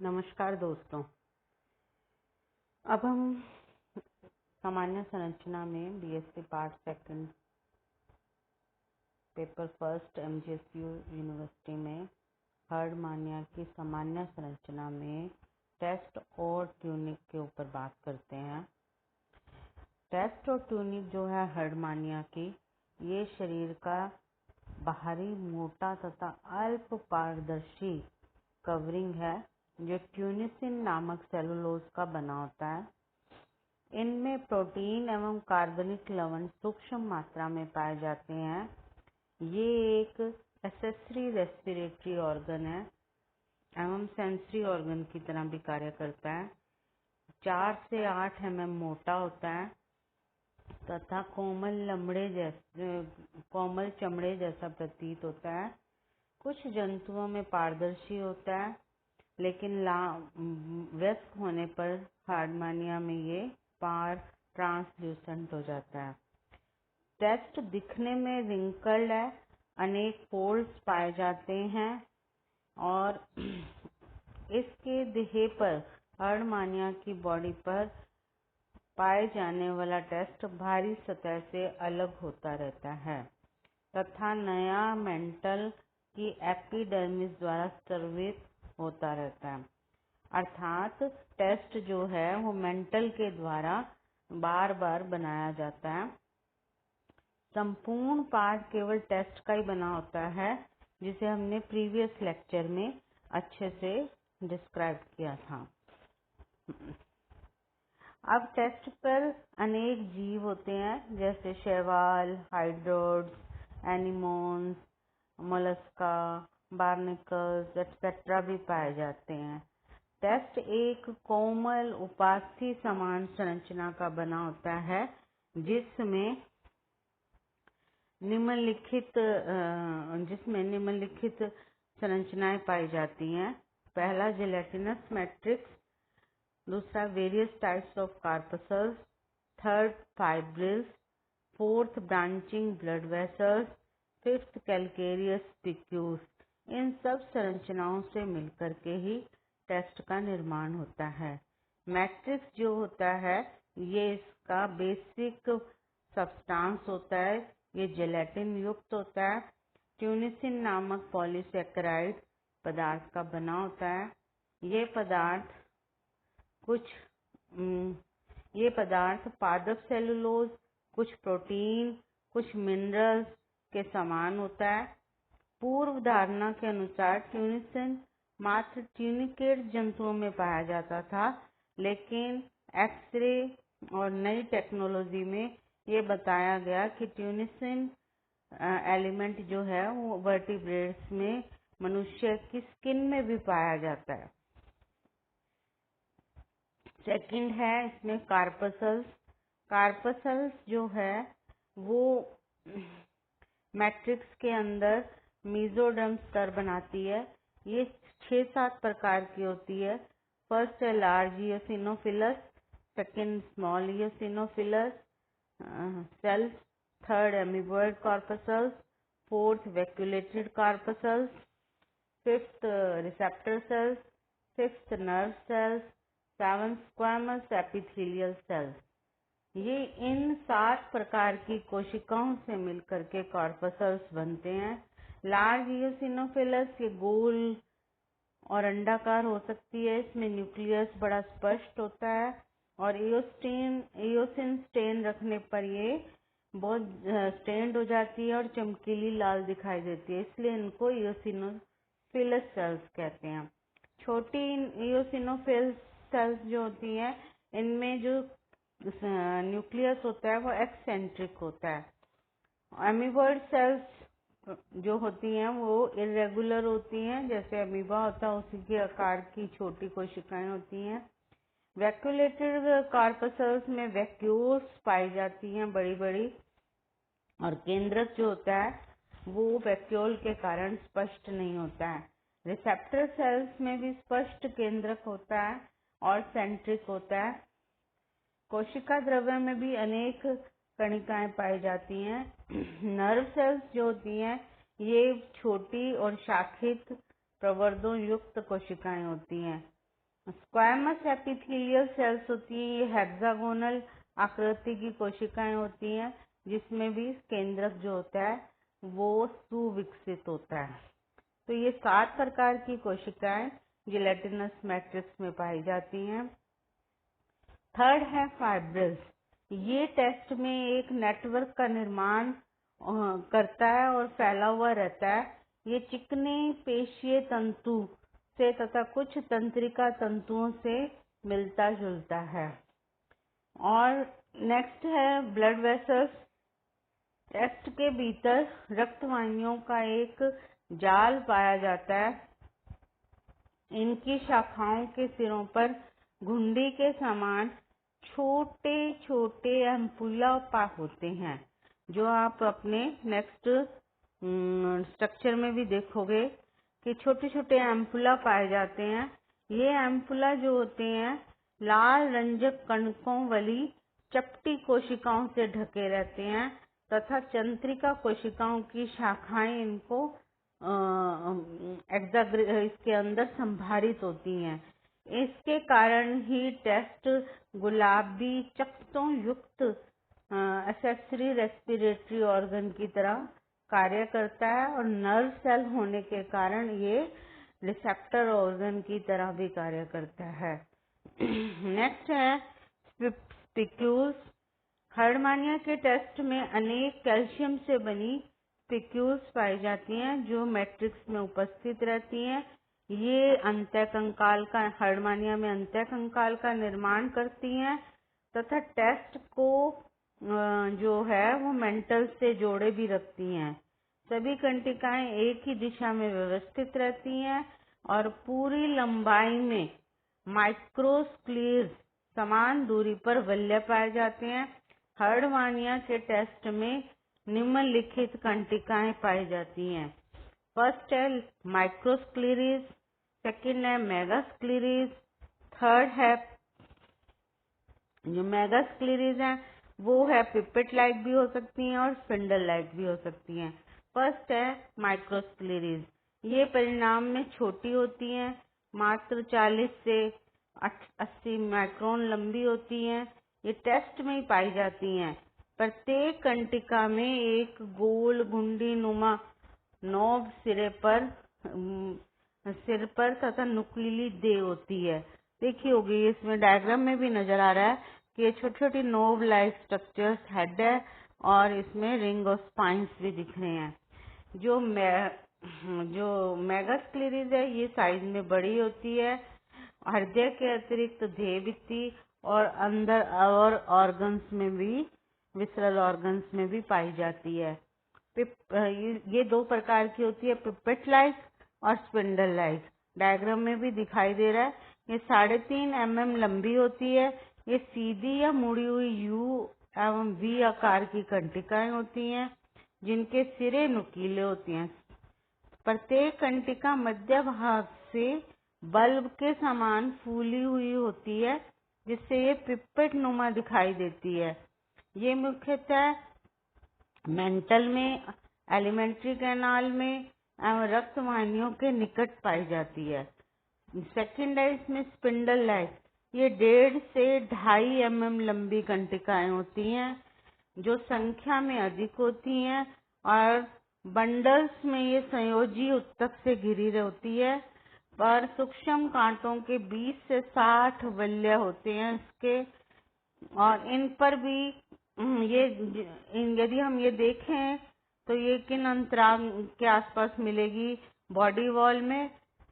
नमस्कार दोस्तों। अब हम सामान्य संरचना में BSc part second paper first MGSU university में हर्डमानिया की सामान्य संरचना में टेस्ट और ट्यूनिक के ऊपर बात करते हैं। टेस्ट और ट्यूनिक जो है हर्डमानिया की, ये शरीर का बाहरी मोटा तथा अल्प पारदर्शी कवरिंग है जो ट्यूनिसिन नामक सेलुलोज का बना होता है। इनमें प्रोटीन एवं कार्बनिक लवण सूक्ष्म मात्रा में पाए जाते हैं। ये एक एक्सेसरी रेस्पिरेटरी ऑर्गन है एवं सेंसरी ऑर्गन की तरह भी कार्य करता है। 4 से 8 mm मोटा होता है तथा कोमल चमड़े जैसा प्रतीत होता है। कुछ जंतुओं में पारदर्शी होता है, लेकिन व्यस्क होने पर हार्डमानिया में ये पार ट्रांसल्यूसेंट हो जाता है। टेस्ट दिखने में रिंकल्ड है, अनेक फोल्ड्स पाए जाते हैं और इसके देह पर हार्डमानिया की बॉडी पर पाए जाने वाला टेस्ट भारी सतह से अलग होता रहता है तथा नया मेंटल की एपिडर्मिस द्वारा स्रवित होता रहता है। अर्थात टेस्ट जो है वो मेंटल के द्वारा बार बार बनाया जाता है। संपूर्ण पार्ट केवल टेस्ट का ही बना होता है, जिसे हमने प्रीवियस लेक्चर में अच्छे से डिस्क्राइब किया था। अब टेस्ट पर अनेक जीव होते हैं, जैसे शैवाल, हाइड्रोड्स, एनिमोन्स, मोलस्का, बार्निकल्स एक्सेट्रा भी पाए जाते हैं। टेस्ट एक कोमल उपास्थि समान संरचना का बना होता है, जिसमें निम्नलिखित संरचनाएं पाई जाती हैं। पहला जेलेटिनस मैट्रिक्स, दूसरा various types of corpuscles, third fibrils, fourth branching blood vessels, fifth calcareous spicules. इन सब संरचनाओं से मिलकर के ही टेस्ट का निर्माण होता है। मैट्रिक्स जो होता है ये इसका बेसिक सब्सटेंस होता है, ये जेलेटिन युक्त होता है। ट्यूनिसिन नामक पॉलीसेकेराइड पदार्थ का बना होता है। ये पदार्थ पादप सेलुलोज, कुछ प्रोटीन, कुछ मिनरल्स के समान होता है। पूर्व धारणा के अनुसार ट्यूनिसिन मात्र ट्यूनिकेट जंतुओं में पाया जाता था, लेकिन एक्सरे और नई टेक्नोलॉजी में ये बताया गया कि ट्यूनिसिन एलिमेंट जो है वो वर्टिब्रेट्स में, मनुष्य की स्किन में भी पाया जाता है। सेकंड है इसमें कार्पसल्स। कार्पसल्स जो है वो मैट्रिक्स के अंदर मेसोडर्म स्तर बनाती है। ये 6-7 प्रकार की होती है। फर्स्ट है large eosinophils, second small eosinophils cells, third amoeboid corpuscles, fourth vacuolated corpuscles, fifth receptor cells, sixth nerve cells, seventh squamous epithelial cells. ये इन 7 प्रकार की कोशिकाओं से मिलकर के कॉर्पसल्स बनते हैं। लार्ज इयोसिनोफिलस ये गोल और अंडाकार हो सकती है। इसमें न्यूक्लियस बड़ा स्पष्ट होता है और इयोसिन स्टेन रखने पर ये बहुत स्टेन्ड हो जाती है और चमकीली लाल दिखाई देती है, इसलिए इनको इयोसिनोफिलस सेल्स कहते हैं। छोटी इयोसिनोफिल सेल्स जो होती हैं, इनमें जो न्यूक्लियस होता है वो एक्सेंट्रिक होता है। अमीबॉयड सेल्स जो होती हैं वो इरेगुलर होती हैं, जैसे अमीबा होता है उसी के आकार की छोटी कोशिकाएं होती हैं। वैक्यूलेटेड कार्पसल्स में वैक्यूल्स पाई जाती हैं बड़ी बड़ी, और केंद्रक जो होता है वो वैक्यूल के कारण स्पष्ट नहीं होता है। रिसेप्टर सेल्स में भी स्पष्ट केंद्रक होता है और सेंट्रिक होता है। कोशिका द्रव्य में भी अनेक कणिकाएं पाई जाती हैं। नर्व सेल्स जो होती हैं ये छोटी और शाखित प्रवर्धों युक्त कोशिकाएं होती हैं। स्क्वायमस एपिथेलियल सेल्स होती है, ये हेक्सागोनल आकृति की कोशिकाएं होती हैं, जिसमें भी केंद्रक जो होता है वो सुविकसित होता है। तो ये 7 प्रकार की कोशिकाएं जिलेटिनस मैट्रिक्स में पाई जाती हैं। थर्ड है फाइब्रिल्स। ये टेस्ट में एक नेटवर्क का निर्माण करता है और फैला हुआ रहता है। ये चिकने पेशीय तंतु से तथा कुछ तंत्रिका तंतुओं से मिलता जुलता है। और नेक्स्ट है ब्लड वेसल्स। टेस्ट के भीतर रक्त वाहिनियों का एक जाल पाया जाता है। इनकी शाखाओं के सिरों पर घुंडी के समान छोटे छोटे एम्पुला होते हैं, जो आप अपने नेक्स्ट स्ट्रक्चर में भी देखोगे कि छोटे छोटे एम्पुला पाए जाते हैं। ये एम्पुला जो होते हैं लाल रंजक कणकों वाली चपटी कोशिकाओं से ढके रहते हैं तथा चंद्रिका कोशिकाओं की शाखाएं इनको इसके अंदर संभारित होती हैं। इसके कारण ही टेस्ट गुलाबी चकत्तों युक्त एक्सेसरी रेस्पिरेटरी ऑर्गन की तरह कार्य करता है और नर्व सेल होने के कारण ये रिसेप्टर ऑर्गन की तरह भी कार्य करता है। नेक्स्ट है स्पिक्यूल्स। हर्डमानिया के टेस्ट में अनेक कैल्शियम से बनी स्पिक्यूल्स पाई जाती हैं, जो मैट्रिक्स में उपस्थित रहती हैं। ये अंतःकंकाल का हर्डमानिया में अंतःकंकाल का निर्माण करती हैं तथा टेस्ट को जो है वो मेंटल से जोड़े भी रखती हैं। सभी कंटिकाएं एक ही दिशा में व्यवस्थित रहती हैं और पूरी लंबाई में माइक्रोस्क्लीर समान दूरी पर वलय पाए जाते हैं। हर्डमानिया के टेस्ट में निम्नलिखित कंटिकाएं पाई जाती हैं। फर्स्ट है माइक्रोस्क्लीरिस, सेकंड है मेगास्क्लीरिस, थर्ड है जो मेगास्क्लीरिस है वो है पिपेट लाइक भी हो सकती हैं और स्पिंडल लाइक भी हो सकती हैं। फर्स्ट है माइक्रोस्क्लीरिस। ये परिणाम में छोटी होती हैं, मात्र 40 से 80 माइक्रोन लंबी होती हैं। ये टेस्ट में ही पाई जाती हैं। प्रत्येक कंटिका में एक गोल घुंडी नुमा नोब सिर पर तथा नुकीली देह होती है। देखी होगी इसमें डायग्राम में भी नजर आ रहा है कि ये छोटी छोटी नोब लाइक स्ट्रक्चर्स हेड है और इसमें रिंग ऑफ स्पाइंस भी दिख रहे हैं। जो मेगास्क्लेरिस है ये साइज में बड़ी होती है। हृदय के अतिरिक्त देह भित्ति और अंदर और ऑर्गन्स में भी विसरल ऑर्गन्स में भी पाई जाती है। ये 2 प्रकार की होती है, पिपेट लाइक और स्पिंडल लाइक। डायग्राम में भी दिखाई दे रहा है। ये 3.5 mm लंबी होती है। ये सीधी या मुड़ी हुई यू एवं वी आकार की कंटिकाएं होती हैं, जिनके सिरे नुकीले होते हैं। प्रत्येक कंटिका मध्य भाग से बल्ब के समान फूली हुई होती है, जिससे ये पिपेट नुमा दिखाई देती है। ये मुख्यतः मेंटल में, एलिमेंट्री कैनाल में एवं रक्त वाहिनियों के निकट पाई जाती है। सेकंड है इसमें स्पिंडल लाइक। ये 1.5 से 2.5 mm लंबी कंटिकाएं होती हैं, जो संख्या में अधिक होती हैं और बंडल्स में ये संयोजी उत्तक से घिरी होती है। पर सूक्ष्म कांटों के 20 से 60 वलय होते हैं इसके, और इन पर भी यदि हम ये देखें तो ये किन अंतराल के आसपास मिलेगी? बॉडी वॉल में,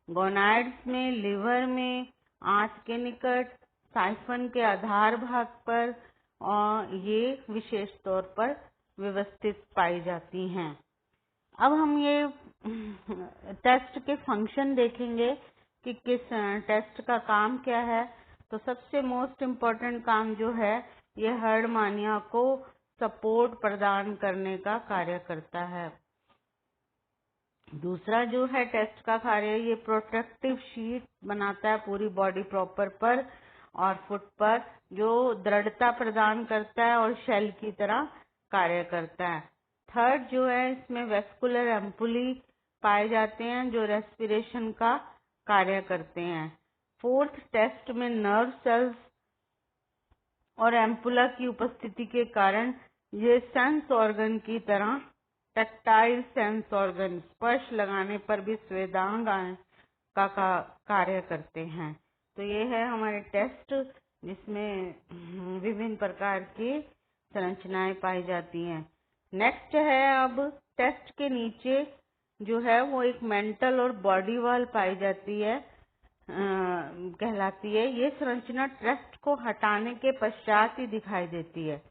गोनाड्स में, लिवर में, आंत के निकट, साइफन के आधार भाग पर, और ये विशेष तौर पर व्यवस्थित पाई जाती हैं। अब हम ये टेस्ट के फंक्शन देखेंगे कि किस टेस्ट का काम क्या है। तो सबसे मोस्ट इम्पोर्टेंट काम जो है ये हर्डमानिया को सपोर्ट प्रदान करने का कार्य करता है। दूसरा जो है टेस्ट का कार्य, ये प्रोटेक्टिव शीट बनाता है पूरी बॉडी प्रॉपर पर और फुट पर, जो दृढ़ता प्रदान करता है और शेल की तरह कार्य करता है। थर्ड जो है इसमें वेस्कुलर एम्पुली पाए जाते हैं, जो रेस्पिरेशन का कार्य करते हैं। फोर्थ टेस्ट में नर्व सेल्स और एम्पुला की उपस्थिति के कारण ये सेंस ऑर्गन की तरह टैक्टाइल सेंस ऑर्गन स्पर्श लगाने पर भी स्वेदांग का कार्य करते हैं। तो ये है हमारे टेस्ट जिसमें विभिन्न प्रकार की संरचनाएं पाई जाती हैं। नेक्स्ट है अब टेस्ट के नीचे जो है वो एक मेंटल और बॉडी वॉल पाई जाती है कहलाती है। ये संरचना टेस्ट को हटाने के पश्चात ही दिखाई देती है।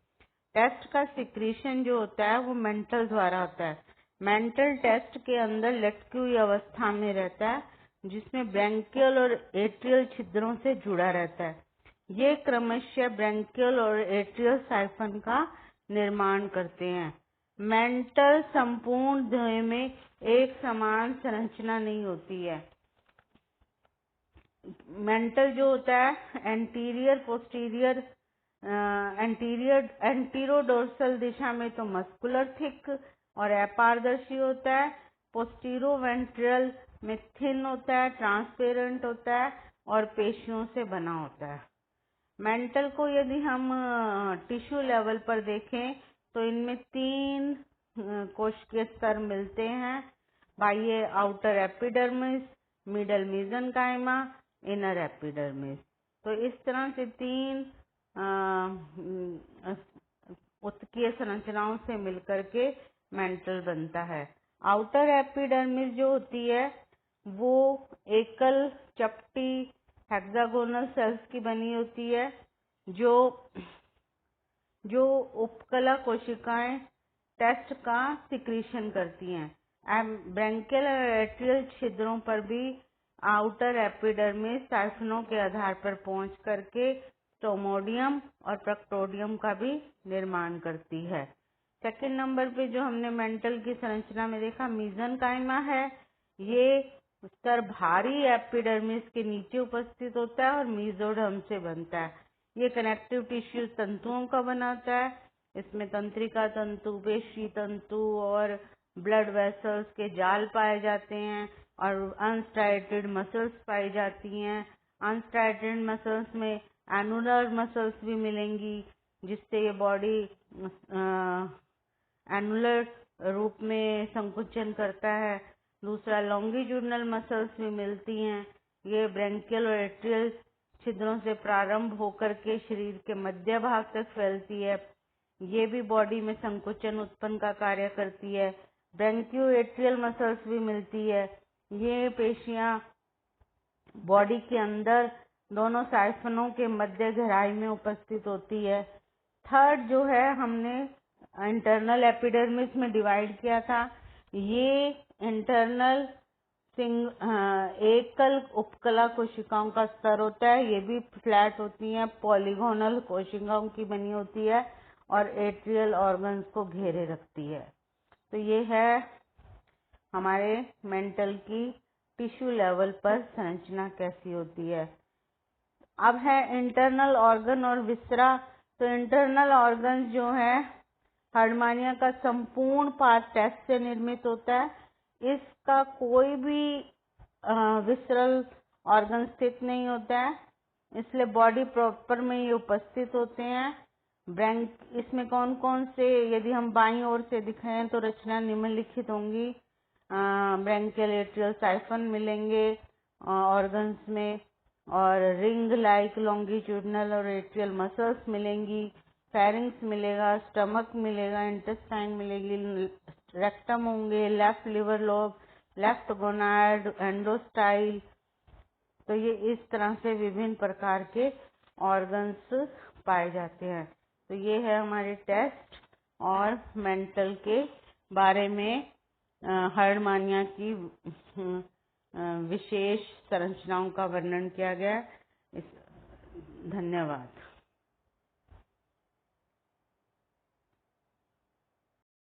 टेस्ट का सिक्रीशन जो होता है वो मेंटल द्वारा होता है। मेंटल टेस्ट के अंदर लटकी हुई अवस्था में रहता है जिसमें ब्रैंकियल और एट्रियल छिद्रों से जुड़ा रहता है। ये क्रमशः ब्रैंकियल और एट्रियल साइफन का निर्माण करते हैं। मेंटल संपूर्ण देह में एक समान संरचना नहीं होती है। मेंटल जो होता है एंटीरियर पोस्टीरियर एंटीरोडोर्सल दिशा में तो मस्कुलर थिक और अपारदर्शी होता है। पोस्टीरो वेंट्रल में थिन होता है, ट्रांसपेरेंट होता है और पेशियों से बना होता है। मेंटल को यदि हम टिश्यू लेवल पर देखें तो इनमें 3 कोशिकीय स्तर मिलते हैं। बाह्य outer epidermis, middle mesenchyme, inner epidermis. तो इस तरह से 3 उत्कीय संरचनाओं से मिलकर के मेंटल बनता है। आउटर एपिडर्मिस जो होती है वो एकल चपटी हेक्सागोनल सेल्स की बनी होती है जो उपकला कोशिकाएं टेस्ट का सिक्रीशन करती हैं। ब्रैंकियल और एट्रियल छिद्रों पर भी आउटर एपिडर्मिस साइफनों के आधार पर पहुंच करके स्टोमोडियम और प्रक्टोडियम का भी निर्माण करती है। सेकंड नंबर पे जो हमने मेंटल की संरचना में देखा मेसेनकाइमा है। ये स्तर भारी एपिडर्मिस के नीचे उपस्थित होता है और मेसोडर्म से बनता है। ये कनेक्टिव टिश्यू तंतुओं का बनाता है। इसमें तंत्रिका तंतु, पेशी तंतु और ब्लड वेसल्स के जाल पाए जाते हैं और अनस्ट्राइटेड मसल्स पाई जाती हैं। अनस्ट्राइटेड मसल्स में एनुलर मसल्स भी मिलेंगी जिससे ये बॉडी एनुलर रूप में संकुचन करता है। दूसरा लॉन्गिट्यूडनल मसल्स भी मिलती हैं। ये ब्रैंकियल और एट्रियल छिद्रों से प्रारंभ होकर के शरीर के मध्य भाग तक फैलती है। ये भी बॉडी में संकुचन उत्पन्न का कार्य करती है। ब्रैंकियो एट्रियल मसल्स भी मिलती है। ये पेशियां बॉडी के अंदर दोनों साइफनों के मध्य गहराई में उपस्थित होती है। थर्ड जो है हमने इंटरनल एपिडर्मिस में डिवाइड किया था। ये इंटरनल एकल उपकला कोशिकाओं का स्तर होता है। ये भी फ्लैट होती हैं, पॉलीगोनल कोशिकाओं की बनी होती है और एट्रियल ऑर्गन्स को घेरे रखती है। तो ये है हमारे मेंटल की टिश्यू लेवल पर संरचना कैसी होती है। अब है इंटरनल ऑर्गन और विसरा। तो इंटरनल ऑर्गन जो है हार्डमानिया का संपूर्ण पार्ट टेस्ट से निर्मित होता है। इसका कोई भी विसरल ऑर्गन स्थित नहीं होता है, इसलिए बॉडी प्रॉपर में ये उपस्थित होते हैं। इसमें कौन कौन से यदि हम बाईं ओर से दिखाएं तो रचना निम्नलिखित होंगी। ब्रैंकियल एट्रियल साइफन मिलेंगे ऑर्गन्स में और रिंग लाइक लॉन्गिट्यूडनल और एट्रियल मसल्स मिलेंगी। फेरिंग्स मिलेगा, स्टमक मिलेगा, इंटेस्टाइन मिलेगी, रेक्टम होंगे, left liver lobe, left gonad, endostyle. तो ये इस तरह से विभिन्न प्रकार के ऑर्गन्स पाए जाते हैं। तो ये है हमारे टेस्ट और मेंटल के बारे में हार्डमानिया की विशेष संरचनाओं का वर्णन किया गया। धन्यवाद।